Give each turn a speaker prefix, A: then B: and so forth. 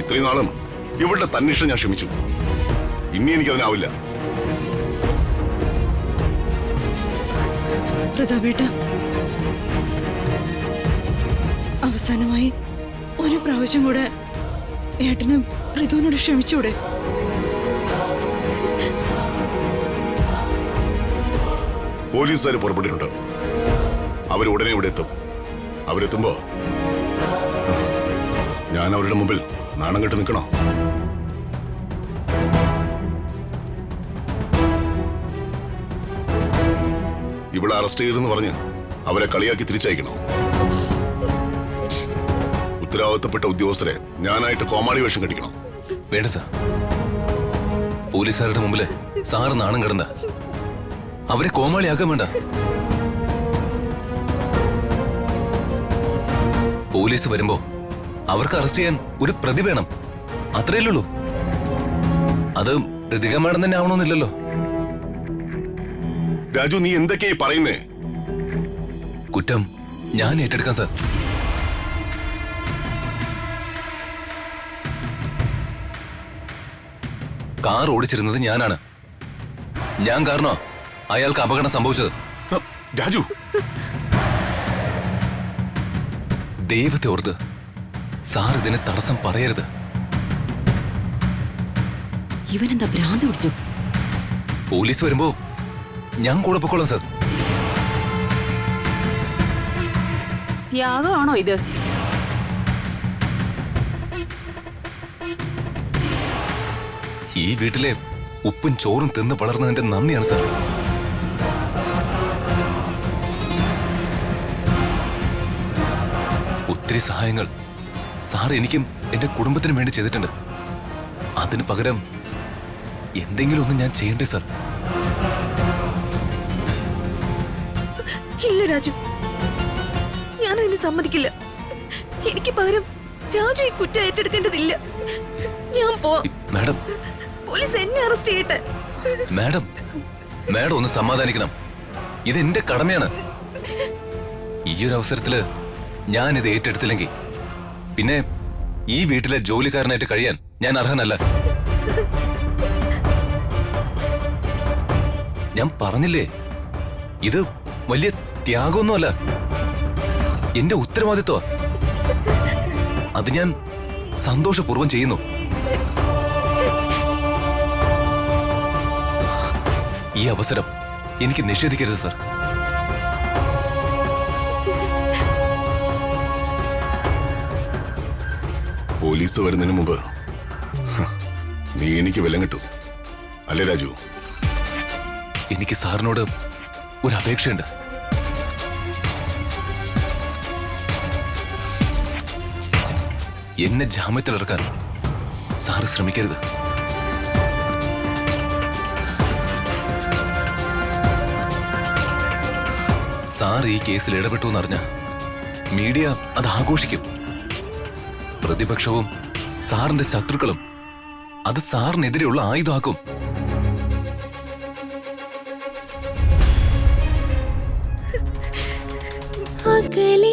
A: ഇത്രയും നാളും ഇവളുടെ തന്നിഷ്ടം ഞാൻ ക്ഷമിച്ചു. ഇനി എനിക്കതിനാവില്ല.
B: പ്രതാപേട്ട, അവസാനമായി ഒരു പ്രാവശ്യം കൂടെ ഏട്ടനും ഋതുവിനോട് ക്ഷമിച്ചൂടെ?
A: പോലീസുകാർ പുറപ്പെട്ടിട്ടുണ്ട്. അവരുടനെ ഇവിടെ എത്തും. അവരെത്തുമ്പോ ഞാൻ അവരുടെ മുമ്പിൽ നാണം കെട്ട് നിൽക്കണോ? ഇവിടെ അറസ്റ്റ് ചെയ്തെന്ന് പറഞ്ഞ് അവരെ കളിയാക്കി തിരിച്ചയക്കണോ? ഉത്തരവാദിത്തപ്പെട്ട ഉദ്യോഗസ്ഥരെ ഞാനായിട്ട് കോമാളി വേഷം കെട്ടിക്കണം?
C: വേണ്ട സാർ. പോലീസുകാരുടെ മുമ്പില് സാറ് നാണം കെടണ്ട. അവരെ കോമാളിയാക്കാൻ വേണ്ട. പോലീസ് വരുമ്പോ അവർക്ക് അറസ്റ്റ് ചെയ്യാൻ ഒരു പ്രതി വേണം. അത്രയല്ലുള്ളൂ. അത് ഋതിക മാഡം തന്നെ ആവണമെന്നില്ലല്ലോ.
A: രാജു, നീ എന്തൊക്കെയായി പറയുന്നേ?
C: കുറ്റം ഞാൻ ഏറ്റെടുക്കാം സാർ. കാർ ഓടിച്ചിരുന്നത് ഞാനാണ്. ഞാൻ കാരണോ അയാൾക്ക് അപകടം സംഭവിച്ചത്.
A: രാജു,
C: ദൈവത്തെ ഓർത്ത് സാർ ഇതിന് തടസ്സം പറയരുത്.
D: ഇവനെന്താ ഭ്രാന്ത് പിടിച്ചു?
C: പോലീസ് വരുമ്പോ ഞാൻ കൂടെ പൊക്കോളാം സാർ.
D: ത്യാഗമാണോ ഇത്?
C: ഈ വീട്ടിലെ ഉപ്പും ചോറും തിന്ന് വളർന്നതിന്റെ നന്ദിയാണ് സാർ. ഒത്തിരി സഹായങ്ങൾ സാർ എനിക്കും എന്റെ കുടുംബത്തിനും വേണ്ടി ചെയ്തിട്ടുണ്ട്. അതിന് പകരം എന്തെങ്കിലും ഒന്ന് ഞാൻ ചെയ്യണ്ടേ സാർ?
B: ഇല്ല രാജു, ഞാനതിന് സമ്മതിക്കില്ല. എനിക്ക് പകരം രാജു ഈ കുറ്റം ഏറ്റെടുക്കേണ്ടതില്ല. ഞാൻ
C: മാഡം,
B: പോലീസ് എന്നെ അറസ്റ്റ് ചെയ്യട്ടെ.
C: മാഡം മാഡം ഒന്ന് സമാധാനിക്കണം. ഇതെന്റെ കടമയാണ്. ഈ ഒരു അവസരത്തില് ഞാൻ ഇത് ഏറ്റെടുത്തില്ലെങ്കിൽ പിന്നെ ഈ വീട്ടിലെ ജോലിക്കാരനായിട്ട് കഴിയാൻ ഞാൻ അർഹനല്ല. ഞാൻ പറഞ്ഞില്ലേ, ഇത് വലിയ ത്യാഗമൊന്നുമല്ല, എന്റെ ഉത്തരവാദിത്വ. അത് ഞാൻ സന്തോഷപൂർവ്വം ചെയ്യുന്നു. ഈ അവസരം എനിക്ക് നിഷേധിക്കരുത് സാർ.
A: പോലീസ് വരുന്നതിന് മുമ്പ് നീ എനിക്ക് വിലം കിട്ടു അല്ലേ രാജു?
C: എനിക്ക് സാറിനോട് ഒരു അപേക്ഷയുണ്ട്. എന്നെ ജാമ്യത്തിലിറക്കാൻ സാറ് ശ്രമിക്കരുത്. സാർ ഈ കേസിൽ ഇടപെട്ടു എന്നറിഞ്ഞ മീഡിയ അത് ആഘോഷിക്കും. പ്രതിപക്ഷവും സാറിന്റെ ശത്രുക്കളും അത് സാറിനെതിരെയുള്ള ആയുധമാക്കും.
E: അകലെ